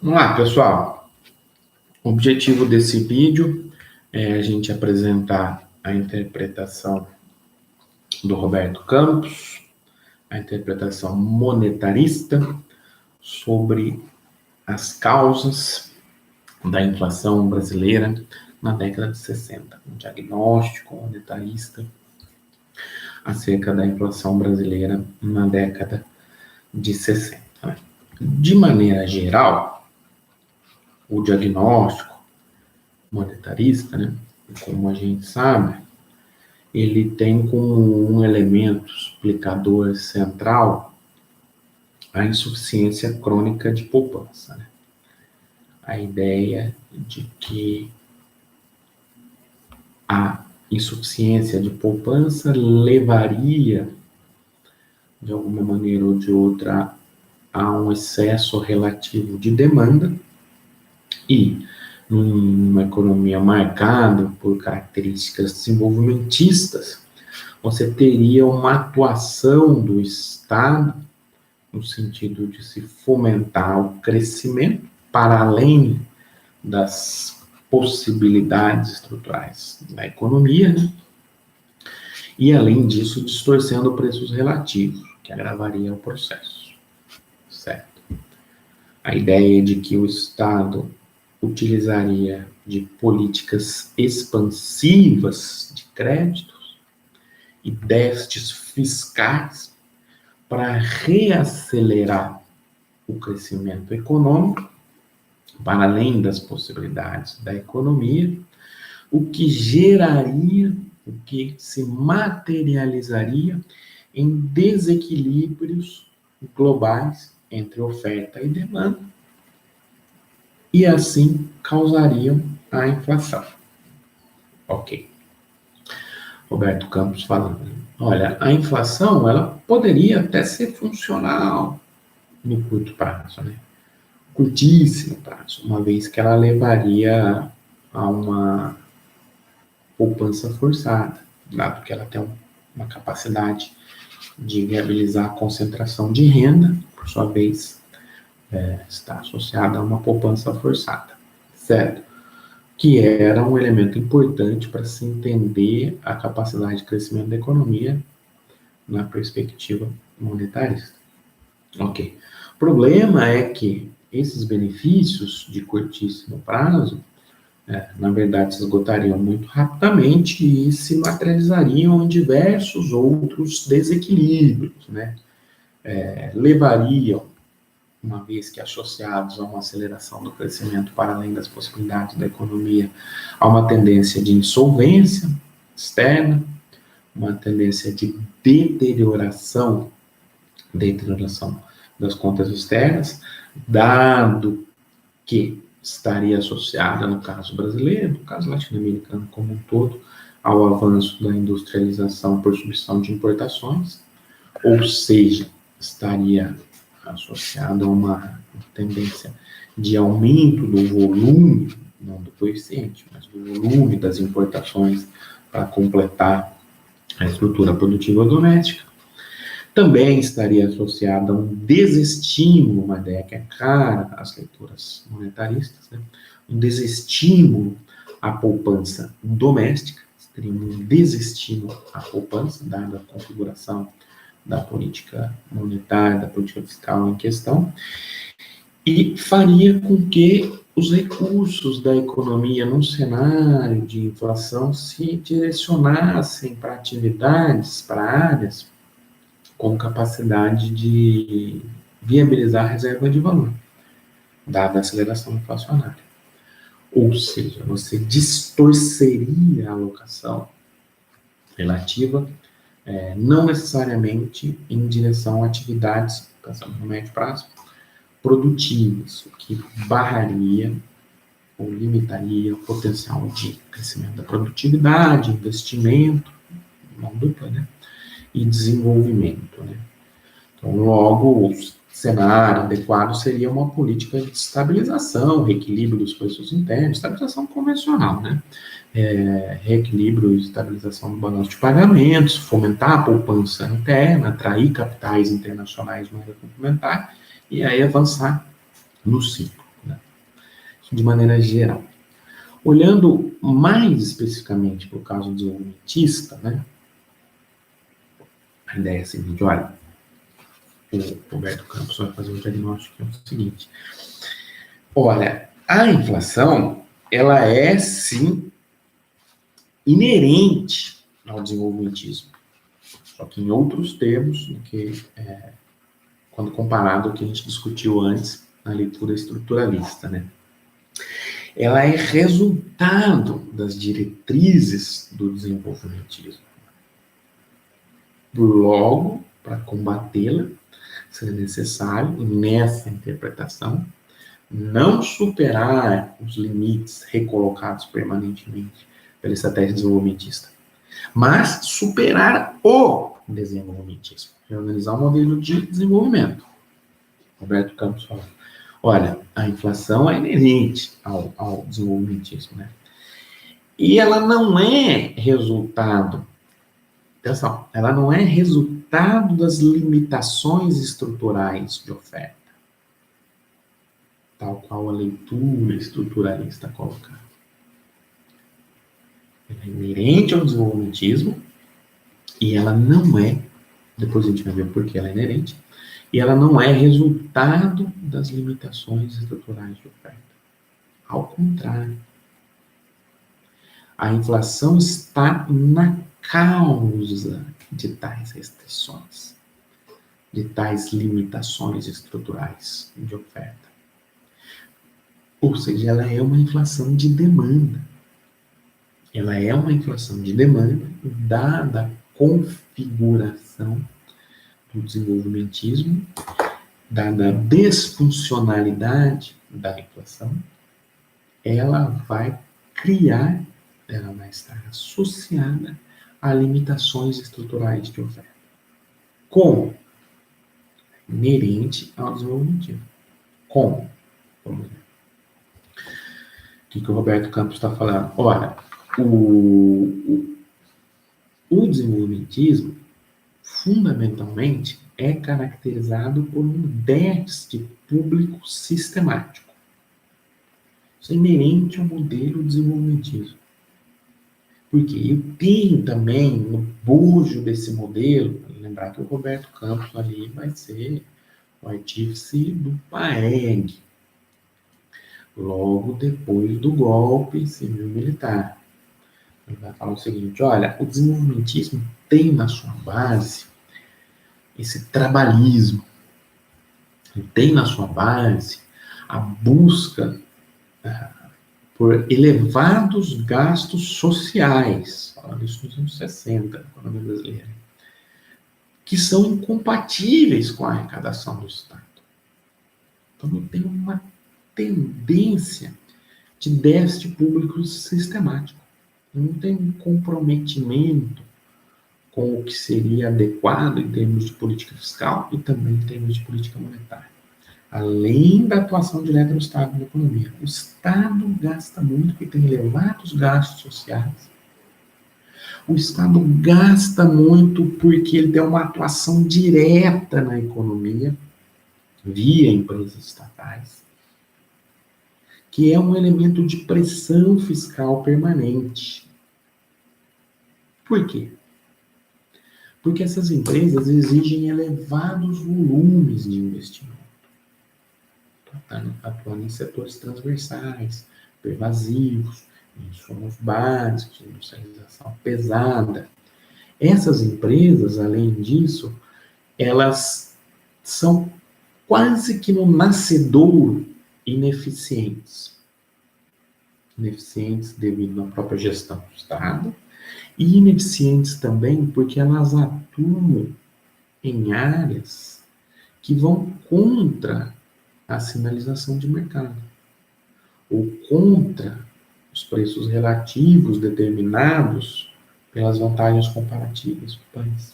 Vamos lá, pessoal. O objetivo desse vídeo é a gente apresentar a interpretação do Roberto Campos, a interpretação monetarista sobre as causas da inflação brasileira na década de 60. Um diagnóstico monetarista acerca da inflação brasileira na década de 60. De maneira geral, o diagnóstico monetarista, né, como a gente sabe, ele tem como um elemento explicador central a insuficiência crônica de poupança, né? A ideia de que a insuficiência de poupança levaria, de alguma maneira ou de outra, a um excesso relativo de demanda e, numa economia marcada por características desenvolvimentistas, você teria uma atuação do Estado no sentido de se fomentar o crescimento para além das possibilidades estruturais da economia, né? E, além disso, distorcendo preços relativos, que agravaria o processo, certo? A ideia de que o Estado utilizaria de políticas expansivas de créditos e déficits fiscais para reacelerar o crescimento econômico, para além das possibilidades da economia, o que geraria, o que se materializaria em desequilíbrios globais entre oferta e demanda, e assim causariam a inflação. Ok. Roberto Campos falando. Olha, a inflação, ela poderia até ser funcional no curto prazo, né? Curtíssimo prazo, uma vez que ela levaria a uma poupança forçada, dado que ela tem uma capacidade de viabilizar a concentração de renda, por sua vez, está associada a uma poupança forçada, certo? Que era um elemento importante para se entender a capacidade de crescimento da economia na perspectiva monetarista. Ok. O problema é que esses benefícios de curtíssimo prazo, na verdade, se esgotariam muito rapidamente e se materializariam em diversos outros desequilíbrios, né? Levariam, uma vez que associados a uma aceleração do crescimento para além das possibilidades da economia, a uma tendência de insolvência externa, uma tendência de deterioração das contas externas, dado que estaria associada, no caso brasileiro, no caso latino-americano como um todo, ao avanço da industrialização por substituição de importações, ou seja, estaria associado a uma tendência de aumento do volume, não do coeficiente, mas do volume das importações para completar a estrutura produtiva doméstica. Também estaria associada a um desestímulo, uma ideia que é cara às leituras monetaristas, né? Um desestímulo à poupança doméstica, teria um desestímulo à poupança, dada a configuração da política monetária, da política fiscal em questão, e faria com que os recursos da economia num cenário de inflação se direcionassem para atividades, para áreas com capacidade de viabilizar a reserva de valor, dada a aceleração inflacionária. Ou seja, você distorceria a alocação relativa, não necessariamente em direção a atividades, pensando no médio prazo, produtivas, o que barraria ou limitaria o potencial de crescimento da produtividade, investimento, mão dupla, né? E desenvolvimento, né? Então, logo, o cenário adequado seria uma política de estabilização, reequilíbrio dos preços internos, estabilização convencional, né? Reequilíbrio e estabilização do balanço de pagamentos, fomentar a poupança interna, atrair capitais internacionais de maneira complementar e aí avançar no ciclo, né? de maneira geral. Olhando mais especificamente para o caso desenvolvimentista, né? A ideia é a seguinte, olha, o Roberto Campos vai fazer um diagnóstico que é o seguinte. Olha, a inflação, ela é, sim, inerente ao desenvolvimentismo, só que em outros termos do que quando comparado ao que a gente discutiu antes na leitura estruturalista, né? Ela é resultado das diretrizes do desenvolvimentismo. Logo, para combatê-la, seria necessário, nessa interpretação, não superar os limites recolocados permanentemente pela estratégia desenvolvimentista, mas superar o desenvolvimentismo, reorganizar o modelo de desenvolvimento. Roberto Campos falou, olha, a inflação é inerente ao desenvolvimentismo, né? E ela não é resultado, atenção, ela não é resultado das limitações estruturais de oferta, tal qual a leitura estruturalista coloca. Ela é inerente ao desenvolvimentismo e ela não é, depois a gente vai ver por que ela é inerente, e ela não é resultado das limitações estruturais de oferta. Ao contrário, a inflação está na causa de tais restrições, de tais limitações estruturais de oferta. Ou seja, ela é uma inflação de demanda. Ela é uma inflação de demanda, dada a configuração do desenvolvimentismo, dada a desfuncionalidade da inflação, ela vai criar, ela vai estar associada a limitações estruturais de oferta. Como? Inerente ao desenvolvimentismo. Como? Vamos ver. O que o Roberto Campos está falando? Olha, o desenvolvimentismo, fundamentalmente, é caracterizado por um déficit público sistemático. Isso é inerente ao modelo desenvolvimentismo. Porque eu tenho também, no bojo desse modelo, lembrar que o Roberto Campos ali vai ser o artífice do PAEG, logo depois do golpe civil-militar. Ele vai falar o seguinte, olha, o desenvolvimentismo tem na sua base esse trabalhismo, ele tem na sua base a busca por elevados gastos sociais, falando isso nos anos 60, na economia brasileira, que são incompatíveis com a arrecadação do Estado. Então, eu tenho uma tendência de déficit público sistemático. Eu não tenho um comprometimento com o que seria adequado em termos de política fiscal e também em termos de política monetária. Além da atuação direta do Estado na economia. O Estado gasta muito porque tem elevados gastos sociais. O Estado gasta muito porque ele tem uma atuação direta na economia, via empresas estatais, que é um elemento de pressão fiscal permanente. Por quê? Porque essas empresas exigem elevados volumes de investimento, atuando em setores transversais, pervasivos, insumos básicos, industrialização pesada. Essas empresas, além disso, elas são quase que no nascedouro ineficientes. Ineficientes devido à própria gestão do Estado e ineficientes também porque elas atuam em áreas que vão contra a sinalização de mercado ou contra os preços relativos determinados pelas vantagens comparativas do país.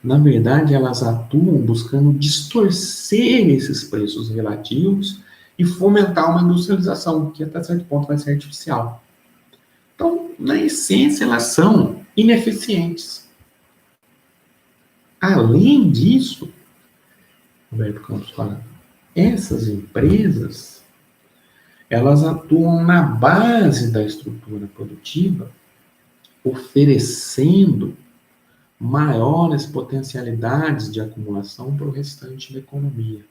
Na verdade, elas atuam buscando distorcer esses preços relativos e fomentar uma industrialização, que até certo ponto vai ser artificial. Então, na essência, elas são ineficientes. Além disso, Roberto Campos fala, essas empresas, elas atuam na base da estrutura produtiva, oferecendo maiores potencialidades de acumulação para o restante da economia.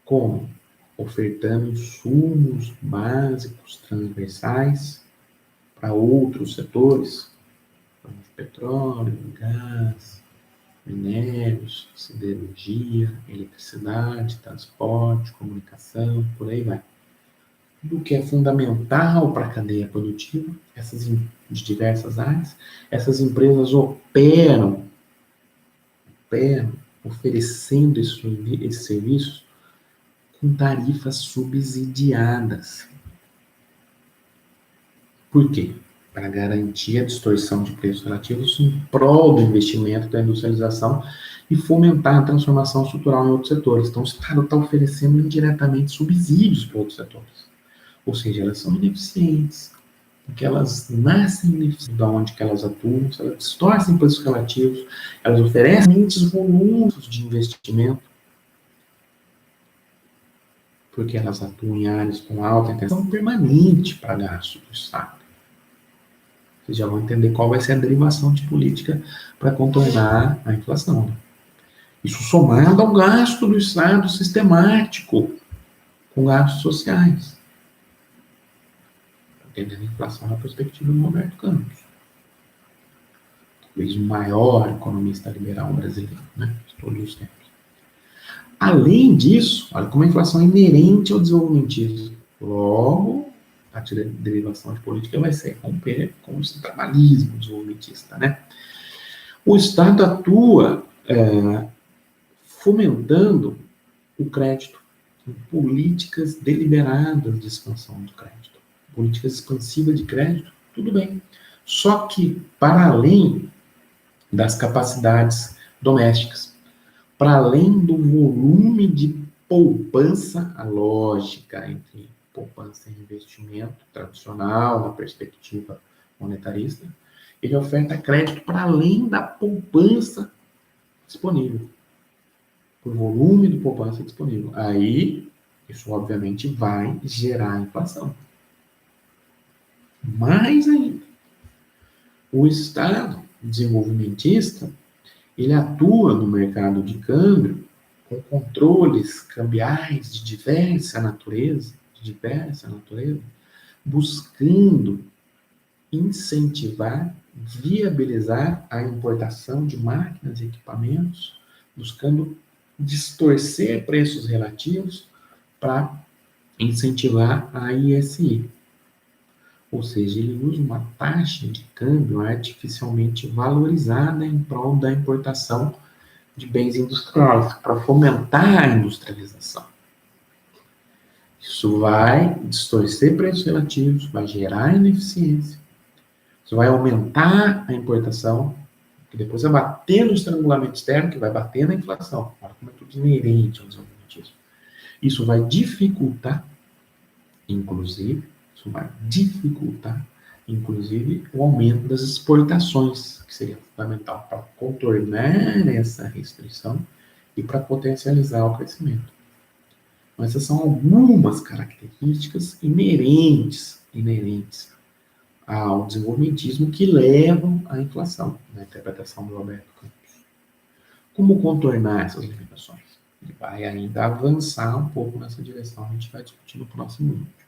Como? Ofertando insumos básicos transversais para outros setores, como petróleo, gás, minérios, siderurgia, eletricidade, transporte, comunicação, por aí vai. Tudo que é fundamental para a cadeia produtiva, de diversas áreas, essas empresas operam oferecendo esses serviços com tarifas subsidiadas. Por quê? Para garantir a distorção de preços relativos em prol do investimento da industrialização e fomentar a transformação estrutural em outros setores. Então, o Estado está oferecendo indiretamente subsídios para outros setores. Ou seja, elas são ineficientes, porque elas nascem ineficientes de onde que elas atuam, elas distorcem preços relativos, elas oferecem muitos volumes de investimento, porque elas atuam em áreas com alta intenção permanente para gasto do Estado. Vocês já vão entender qual vai ser a derivação de política para contornar a inflação. Né? Isso somado ao gasto do Estado sistemático com gastos sociais. Entendendo a inflação na perspectiva do Roberto Campos. Talvez o maior economista liberal brasileiro, né? De todos os tempos. Além disso, olha como a inflação é inerente ao desenvolvimentismo. Logo, a derivação de política vai ser romper com o trabalhismo desenvolvimentista, né? O Estado atua fomentando o crédito em políticas deliberadas de expansão do crédito. Políticas expansivas de crédito, tudo bem. Só que, para além das capacidades domésticas, para além do volume de poupança, a lógica entre poupança e investimento tradicional, na perspectiva monetarista, ele oferta crédito para além da poupança disponível, por volume de poupança disponível. Aí, isso obviamente vai gerar inflação. Mais ainda, o Estado desenvolvimentista, ele atua no mercado de câmbio com controles cambiais de diversa natureza, buscando incentivar, viabilizar a importação de máquinas e equipamentos, buscando distorcer preços relativos para incentivar a ISI. Ou seja, ele usa uma taxa de câmbio artificialmente valorizada em prol da importação de bens industriais, para fomentar a industrialização. Isso vai distorcer preços relativos, vai gerar ineficiência, isso vai aumentar a importação, que depois vai bater no estrangulamento externo, que vai bater na inflação. Olha como é tudo inerente ao desenvolvimentismo. Isso vai dificultar, inclusive, o aumento das exportações, que seria fundamental para contornar essa restrição e para potencializar o crescimento. Então, essas são algumas características inerentes ao desenvolvimentismo que levam à inflação, na interpretação do Roberto Campos. Como contornar essas limitações? Ele vai ainda avançar um pouco nessa direção, a gente vai discutir no próximo vídeo.